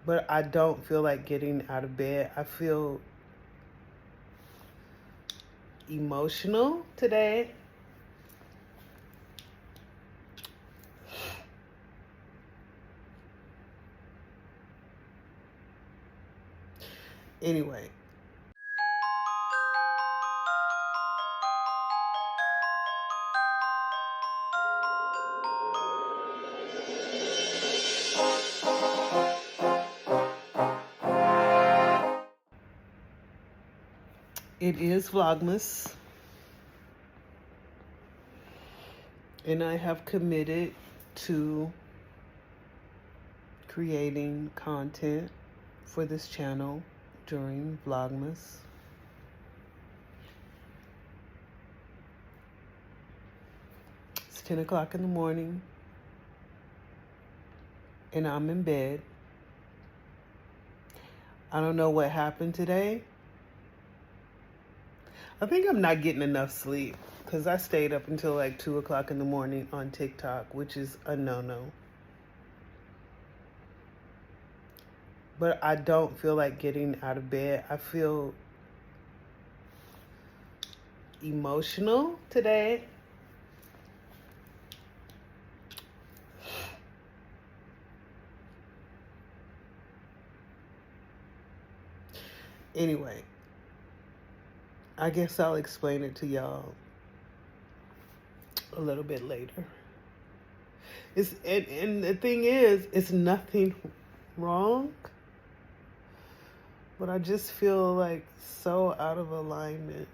but I don't feel like getting out of bed. I feel emotional today. Anyway. It is Vlogmas, and I have committed to creating content for this channel during Vlogmas. It's 10 o'clock in the morning, and I'm in bed. I don't know what happened today. I think I'm not getting enough sleep because I stayed up until like 2 o'clock in the morning on TikTok, which is a no-no. But I don't feel like getting out of bed. I feel emotional today. Anyway, I guess I'll explain it to y'all a little bit later. And the thing is, it's nothing wrong, but I just feel like so out of alignment.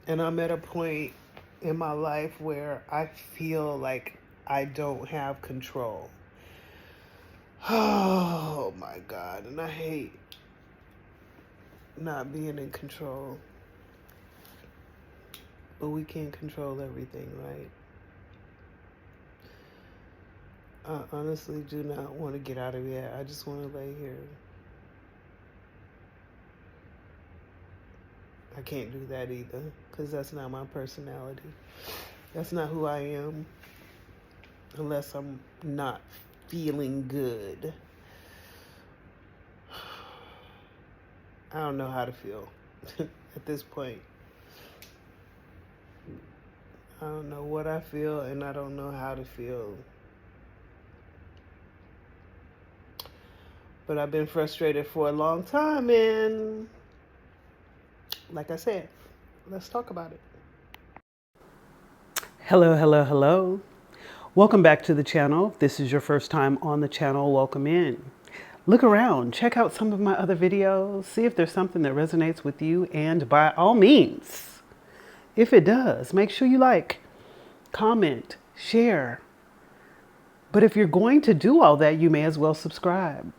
And I'm at a point in my life where I feel like I don't have control. Oh my God. And I hate not being in control. But we can't control everything, right? I honestly do not want to get out of bed. I just want to lay here. I can't do that either, because that's not my personality. That's not who I am, unless I'm not feeling good. I don't know how to feel at this point. I don't know what I feel, and I don't know how to feel. But I've been frustrated for a long time, and like I said, let's talk about it. Hello. Welcome back to the channel. If this is your first time on the channel, welcome in. Look around, check out some of my other videos, see if there's something that resonates with you, and by all means, if it does, make sure you like, comment, share. But if you're going to do all that, you may as well subscribe.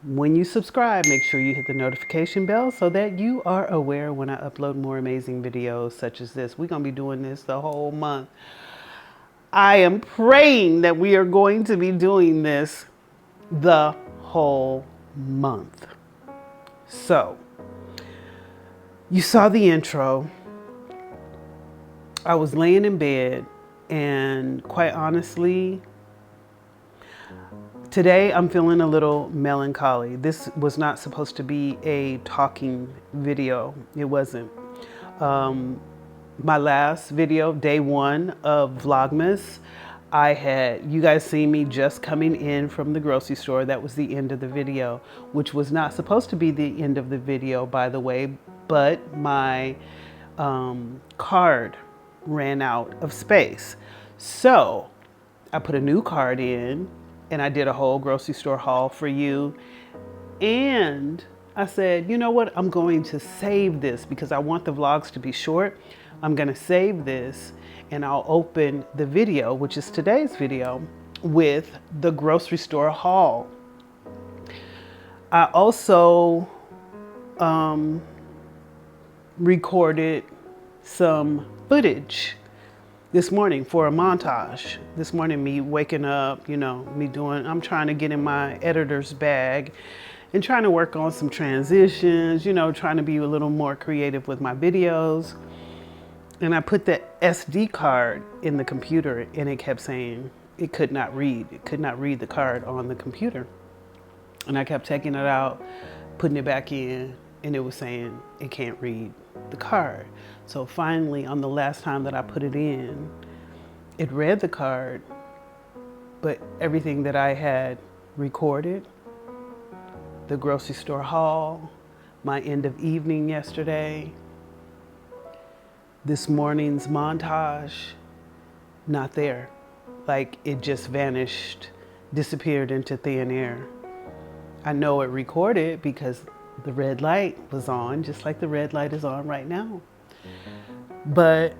When you subscribe, make sure you hit the notification bell so that you are aware when I upload more amazing videos such as this. We're going to be doing this the whole month. I am praying that we are going to be doing this the whole month. So, you saw the intro. I was laying in bed, and quite honestly, today I'm feeling a little melancholy. This was not supposed to be a talking video. It wasn't. My last video, day 1 of Vlogmas, you guys see me just coming in from the grocery store. That was the end of the video, which was not supposed to be the end of the video, by the way, but my card ran out of space. So I put a new card in, and I did a whole grocery store haul for you. And I said, you know what? I'm going to save this because I want the vlogs to be short. I'm going to save this, and I'll open the video, which is today's video, with the grocery store haul. I also recorded some footage this morning for a montage. This morning, me waking up, I'm trying to get in my editor's bag and trying to work on some transitions, trying to be a little more creative with my videos. And I put the SD card in the computer, and it kept saying, it could not read. It could not read the card on the computer. And I kept taking it out, putting it back in, and it was saying it can't read the card. So finally, on the last time that I put it in, it read the card, but everything that I had recorded, the grocery store haul, my end of evening yesterday, this morning's montage, not there. Like it just vanished, disappeared into thin air. I know it recorded because the red light was on, just like the red light is on right now. But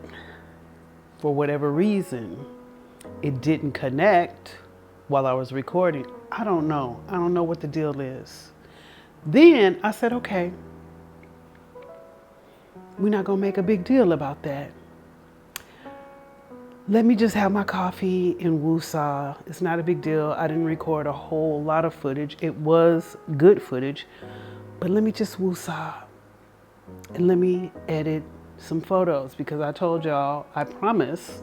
for whatever reason, it didn't connect while I was recording. I don't know. I don't know what the deal is. Then I said, okay, we're not gonna make a big deal about that. Let me just have my coffee and woosah. It's not a big deal. I didn't record a whole lot of footage. It was good footage, but let me just woosah and let me edit some photos, because I told y'all, I promised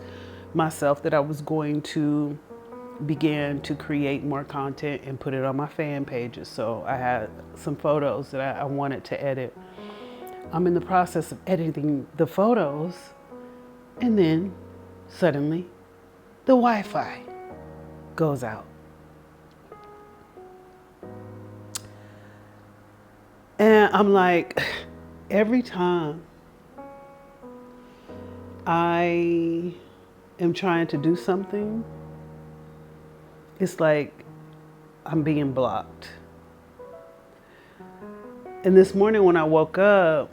myself that I was going to begin to create more content and put it on my fan pages. So I had some photos that I wanted to edit. I'm in the process of editing the photos, and then suddenly the Wi-Fi goes out. And I'm like, every time I am trying to do something, it's like I'm being blocked. And this morning when I woke up,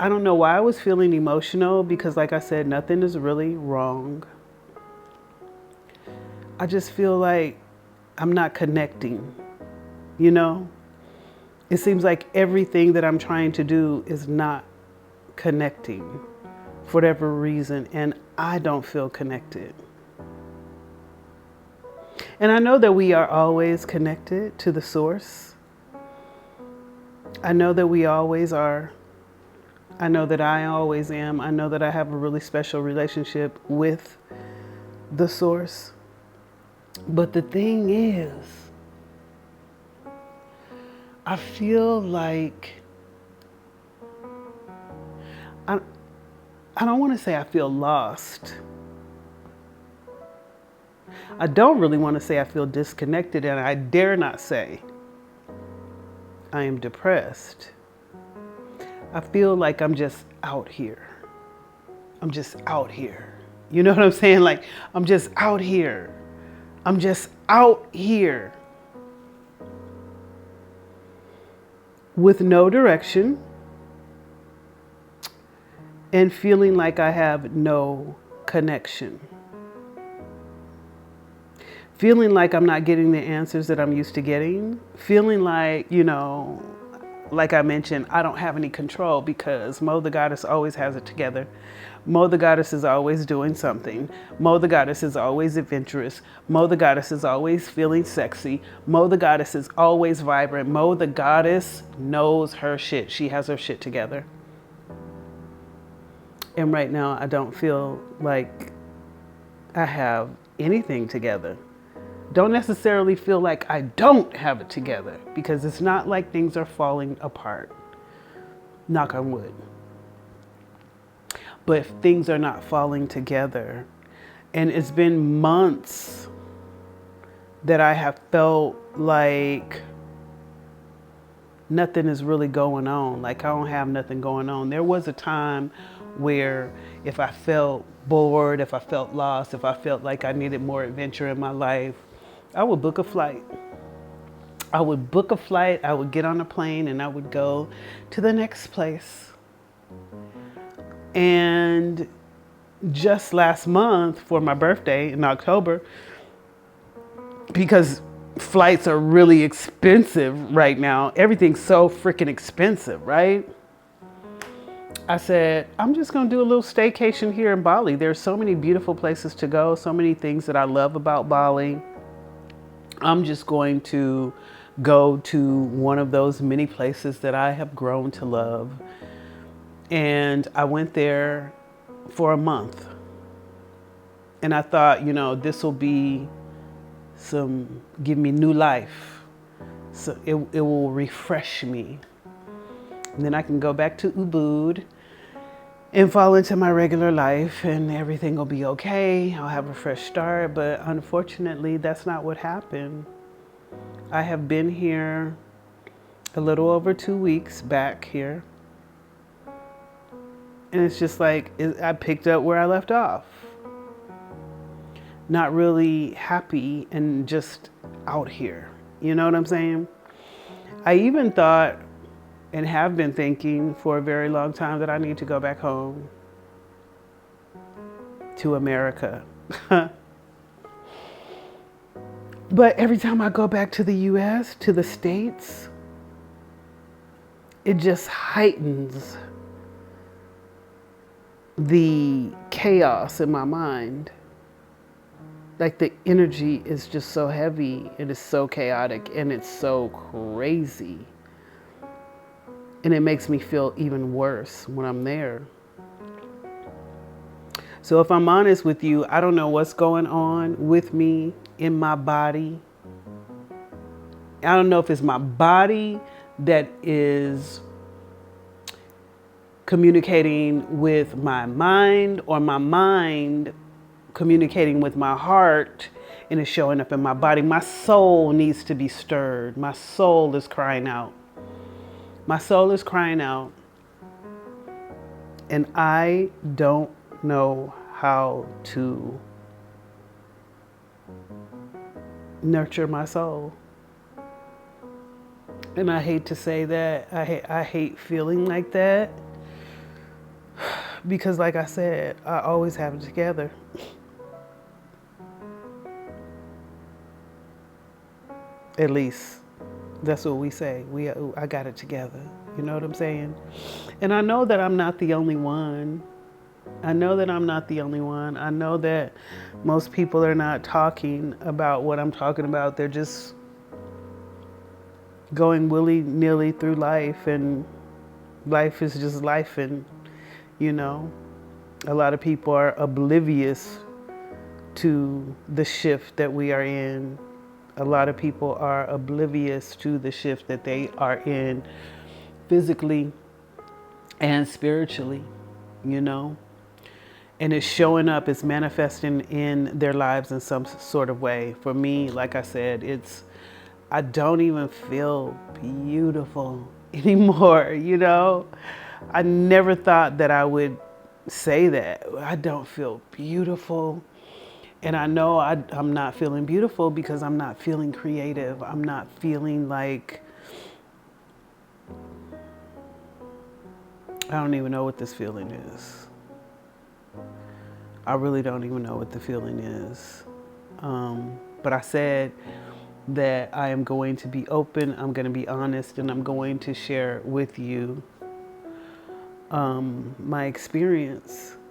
I don't know why I was feeling emotional, because like I said, nothing is really wrong. I just feel like I'm not connecting, you know? It seems like everything that I'm trying to do is not connecting for whatever reason, and I don't feel connected. And I know that we are always connected to the source. I know that we always are. I know that I always am. I know that I have a really special relationship with the source. But the thing is, I feel like, I don't want to say I feel lost. I don't really want to say I feel disconnected, and I dare not say I am depressed. I feel like I'm just out here. I'm just out here. You know what I'm saying? Like, I'm just out here. I'm just out here with no direction and feeling like I have no connection. Feeling like I'm not getting the answers that I'm used to getting. Feeling like, you know, like I mentioned, I don't have any control, because Mo the Goddess always has it together. Mo the Goddess is always doing something. Mo the Goddess is always adventurous. Mo the Goddess is always feeling sexy. Mo the Goddess is always vibrant. Mo the Goddess knows her shit. She has her shit together. And right now, I don't feel like I have anything together. Don't necessarily feel like I don't have it together, because it's not like things are falling apart. Knock on wood. But if things are not falling together, and it's been months that I have felt like nothing is really going on, like I don't have nothing going on. There was a time where if I felt bored, if I felt lost, if I felt like I needed more adventure in my life, I would book a flight. I would book a flight, I would get on a plane, and I would go to the next place. And just last month for my birthday in October, because flights are really expensive right now, everything's so freaking expensive, right? I said, I'm just gonna do a little staycation here in Bali. There's so many beautiful places to go, so many things that I love about Bali. I'm just going to go to one of those many places that I have grown to love. And I went there for a month. And I thought, this will be give me new life. So it will refresh me. And then I can go back to Ubud and fall into my regular life and everything will be okay. I'll have a fresh start. But unfortunately, that's not what happened. I have been here a little over 2 weeks back here. And it's just like I picked up where I left off. Not really happy and just out here. You know what I'm saying? I even thought and have been thinking for a very long time that I need to go back home to America. But every time I go back to the US, to the States, it just heightens the chaos in my mind. Like the energy is just so heavy, it is so chaotic, and it's so crazy. And it makes me feel even worse when I'm there. So if I'm honest with you, I don't know what's going on with me in my body. I don't know if it's my body that is communicating with my mind or my mind communicating with my heart and it's showing up in my body. My soul needs to be stirred. My soul is crying out. My soul is crying out. And I don't know how to nurture my soul. And I hate to say that. I hate feeling like that. Because like I said, I always have it together. At least that's what we say. I got it together. You know what I'm saying? And I know that I'm not the only one. I know that I'm not the only one. I know that most people are not talking about what I'm talking about. They're just going willy-nilly through life, and life is just life. And, a lot of people are oblivious to the shift that we are in. A lot of people are oblivious to the shift that they are in physically and spiritually, and it's showing up, it's manifesting in their lives in some sort of way. For me, like I said, I don't even feel beautiful anymore, I never thought that I would say that. I don't feel beautiful. And I know I'm not feeling beautiful because I'm not feeling creative. I'm not feeling like, I don't even know what this feeling is. I really don't even know what the feeling is. But I said that I am going to be open, I'm going to be honest, and I'm going to share with you my experiences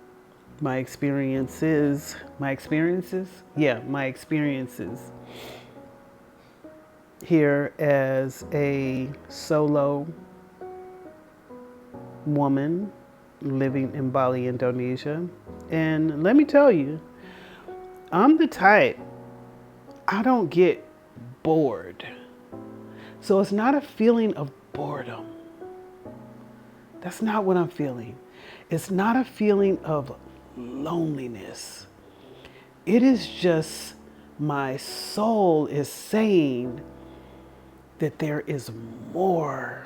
here as a solo woman living in Bali, Indonesia. And let me tell you, I'm the type, I don't get bored. So it's not a feeling of boredom. That's not what I'm feeling. It's not a feeling of loneliness. It is just my soul is saying that there is more.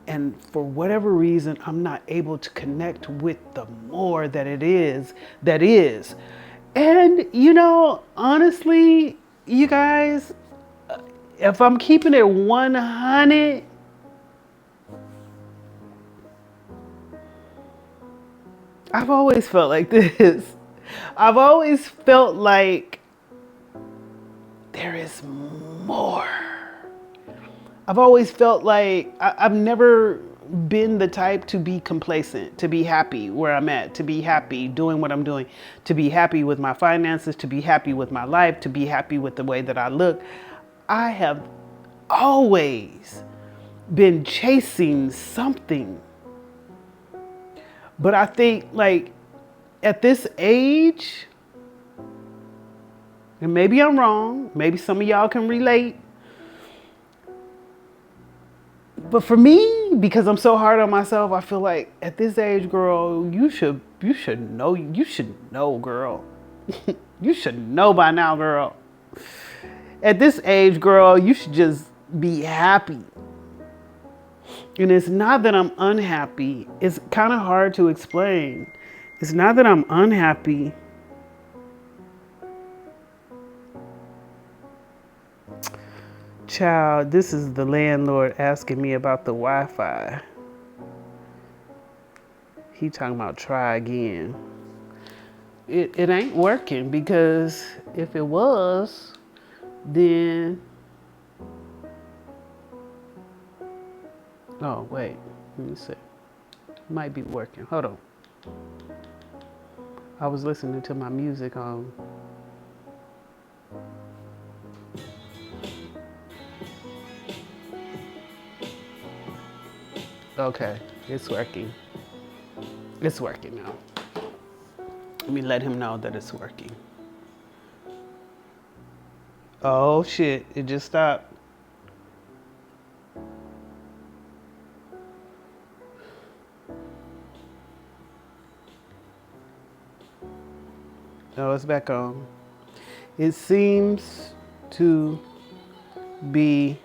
And for whatever reason, I'm not able to connect with the more that it is, that is. And, honestly, you guys, if I'm keeping it 100, I've always felt like this. I've always felt like there is more. I've always felt like I've never been the type to be complacent, to be happy where I'm at, to be happy doing what I'm doing, to be happy with my finances, to be happy with my life, to be happy with the way that I look. I have always been chasing something. But I think like at this age, And maybe I'm wrong. Maybe some of y'all can relate. But for me, because I'm so hard on myself, I feel like at this age, girl, you should know, girl. You should know by now, girl. At this age, girl, you should just be happy. And it's not that I'm unhappy. It's kind of hard to explain. It's not that I'm unhappy. Child, this is the landlord asking me about the Wi-Fi. He talking about try again. It ain't working, because if it was, then... Oh, wait. Let me see. Might be working. Hold on. I was listening to my music on. Okay, it's working. It's working now. Let me let him know that it's working. Oh shit, it just stopped. Oh, it's back on. It seems to be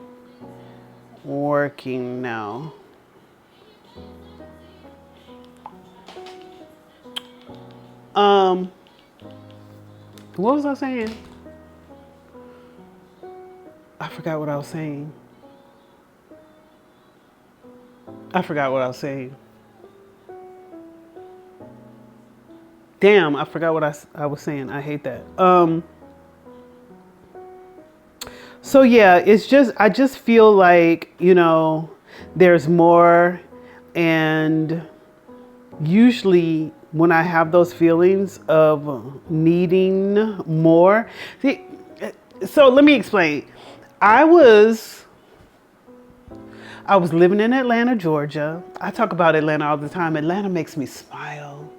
working now. What was I saying? I forgot what I was saying. Damn, I forgot what I was saying. I hate that. So yeah, it's just, I just feel like, there's more, and usually when I have those feelings of needing more, so let me explain. I was living in Atlanta, Georgia. I talk about Atlanta all the time. Atlanta makes me smile.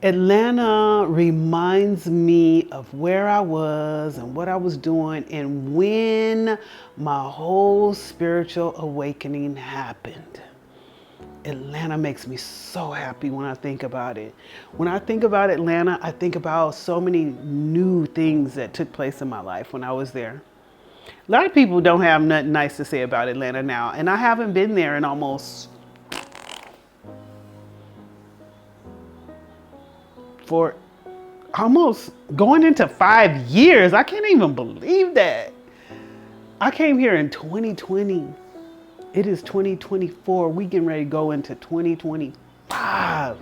Atlanta reminds me of where I was and what I was doing and when my whole spiritual awakening happened. Atlanta makes me so happy when I think about it. When I think about Atlanta, I think about so many new things that took place in my life when I was there. A lot of people don't have nothing nice to say about Atlanta now, and I haven't been there in almost going into 5 years. I can't even believe that. I came here in 2020. It is 2024. We getting ready to go into 2025.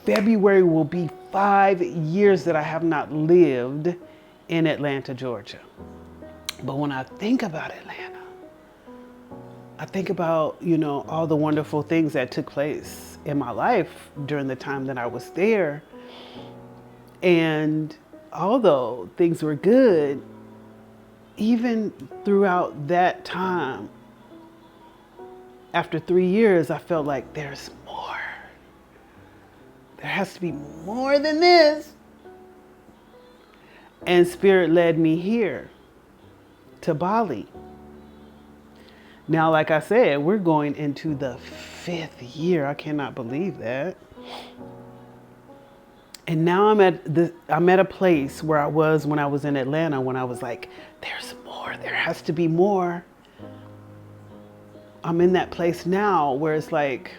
February will be 5 years that I have not lived in Atlanta, Georgia. But when I think about Atlanta, I think about, all the wonderful things that took place in my life during the time that I was there. And although things were good, even throughout that time, after 3 years, I felt like there's more. There has to be more than this. And Spirit led me here to Bali. Now, like I said, we're going into the 5th year. I cannot believe that. And now I'm at a place where I was when I was in Atlanta, when I was like, there's more. There has to be more. I'm in that place now where it's like,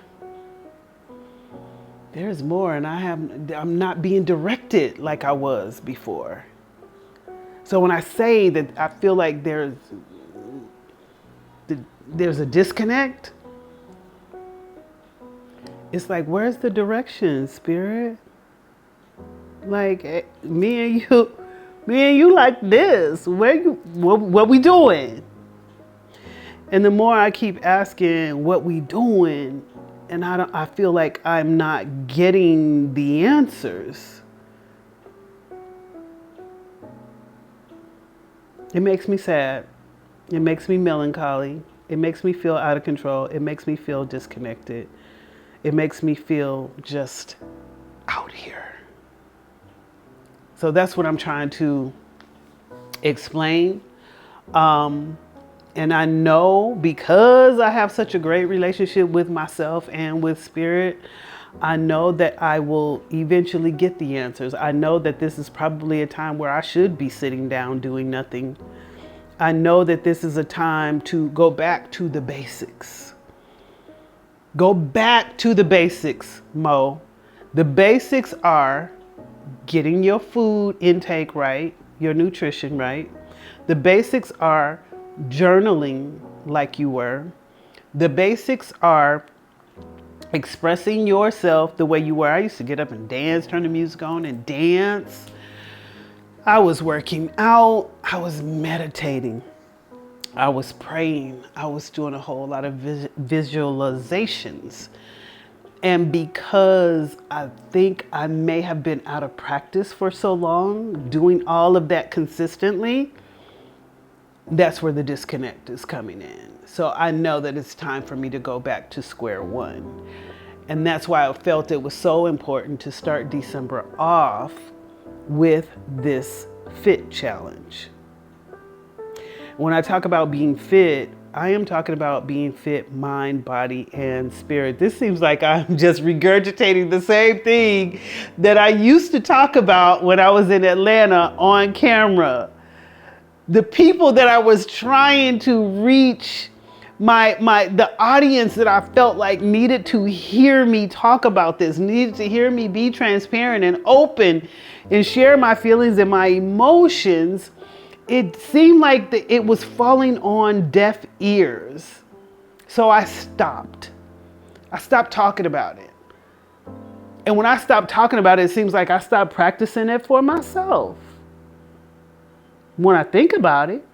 there's more, and I'm not being directed like I was before. So when I say that I feel like there's a disconnect, it's like, where's the direction, Spirit? Like, me and you like this. What we doing? And the more I keep asking what we doing, and I feel like I'm not getting the answers, it makes me sad. It makes me melancholy. It makes me feel out of control. It makes me feel disconnected. It makes me feel just out here. So that's what I'm trying to explain. And I know because I have such a great relationship with myself and with spirit, I know that I will eventually get the answers. I know that this is probably a time where I should be sitting down doing nothing. I know that this is a time to go back to the basics. Go back to the basics, Mo. The basics are getting your food intake right, your nutrition right. The basics are journaling like you were. The basics are expressing yourself the way you were. I used to get up and dance, turn the music on and dance. I was working out. I was meditating. I was praying. I was doing a whole lot of visualizations. And because I think I may have been out of practice for so long, doing all of that consistently, that's where the disconnect is coming in. So I know that it's time for me to go back to square one. And that's why I felt it was so important to start December off with this fit challenge. When I talk about being fit, I am talking about being fit, mind, body, and spirit. This seems like I'm just regurgitating the same thing that I used to talk about when I was in Atlanta on camera. The people that I was trying to reach, the audience that I felt like needed to hear me talk about this, needed to hear me be transparent and open and share my feelings and my emotions, it seemed like it was falling on deaf ears. So I stopped. I stopped talking about it. And when I stopped talking about it, it seems like I stopped practicing it for myself. When I think about it,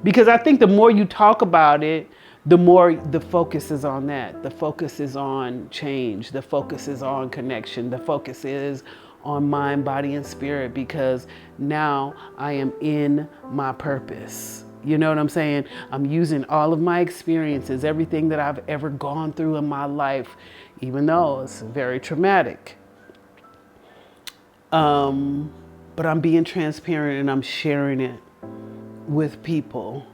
because I think the more you talk about it, the more the focus is on that. The focus is on change. The focus is on connection. The focus is on mind, body, and spirit, because now I am in my purpose. You know what I'm saying? I'm using all of my experiences, everything that I've ever gone through in my life, even though it's very traumatic. But I'm being transparent and I'm sharing it with people,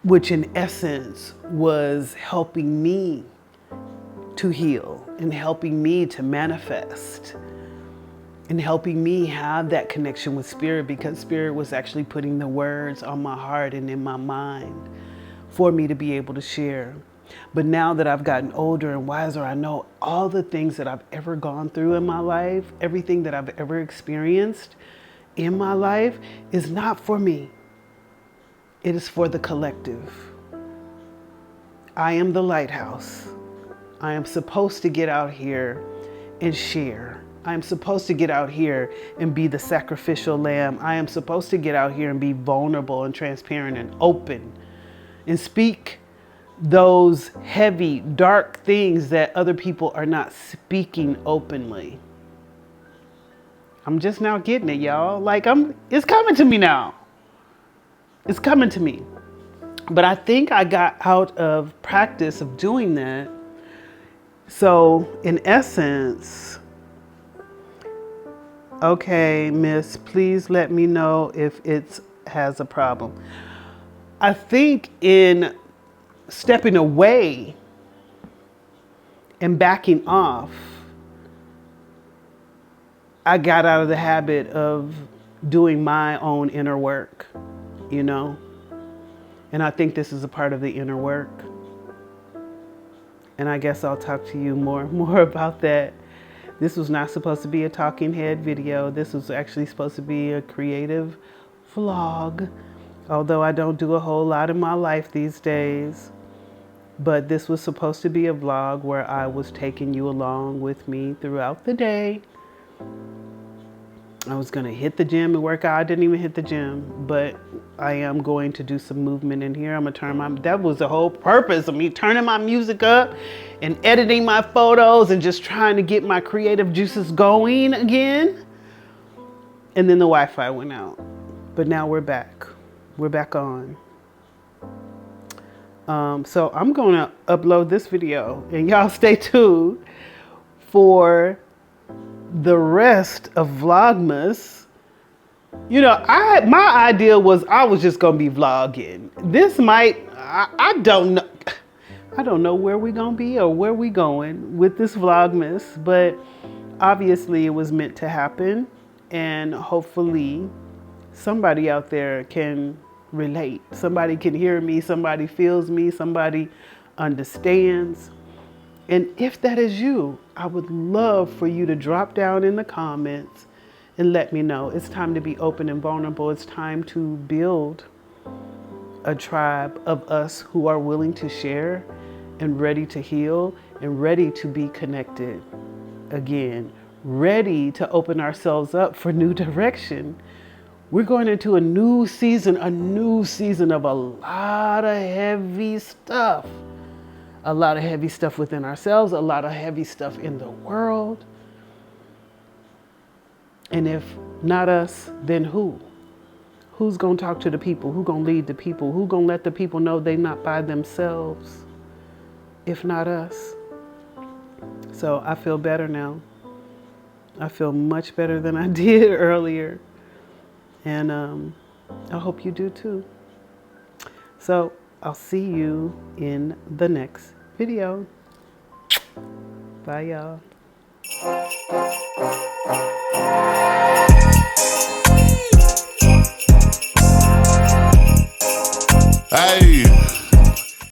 which in essence was helping me to heal and helping me to manifest and helping me have that connection with spirit, because spirit was actually putting the words on my heart and in my mind for me to be able to share. But now that I've gotten older and wiser, I know all the things that I've ever gone through in my life, everything that I've ever experienced in my life is not for me. It is for the collective. I am the lighthouse. I am supposed to get out here and share. I am supposed to get out here and be the sacrificial lamb. I am supposed to get out here and be vulnerable and transparent and open and speak those heavy, dark things that other people are not speaking openly. I'm just now getting it, y'all. It's coming to me now. It's coming to me. But I think I got out of practice of doing that. So in essence, okay, miss, please let me know if it has a problem. I think in stepping away and backing off, I got out of the habit of doing my own inner work, you know? And I think this is a part of the inner work. And I guess I'll talk to you more about that. This was not supposed to be a talking head video. This was actually supposed to be a creative vlog, although I don't do a whole lot in my life these days. But this was supposed to be a vlog where I was taking you along with me throughout the day. I was gonna hit the gym and work out. I didn't even hit the gym, but I am going to do some movement in here. I'm gonna turn that was the whole purpose of me turning my music up and editing my photos and just trying to get my creative juices going again. And then the Wi-Fi went out, but now we're back. We're back on. So I'm gonna upload this video and y'all stay tuned for the rest of Vlogmas You know, my idea was I was just gonna be vlogging. This might, I don't know. I don't know where we're gonna be or where we going with this Vlogmas, but obviously it was meant to happen, and hopefully somebody out there can relate. Somebody can hear me, somebody feels me, somebody understands. And if that is you, I would love for you to drop down in the comments and let me know. It's time to be open and vulnerable. It's time to build a tribe of us who are willing to share and ready to heal and ready to be connected again, ready to open ourselves up for new direction. We're going into a new season of a lot of heavy stuff. A lot of heavy stuff within ourselves, a lot of heavy stuff in the world. And if not us, then who? Who's going to talk to the people? Who's going to lead the people? Who's going to let the people know they're not by themselves, if not us? So I feel better now. I feel much better than I did earlier. And I hope you do too. So I'll see you in the next video. Bye, y'all.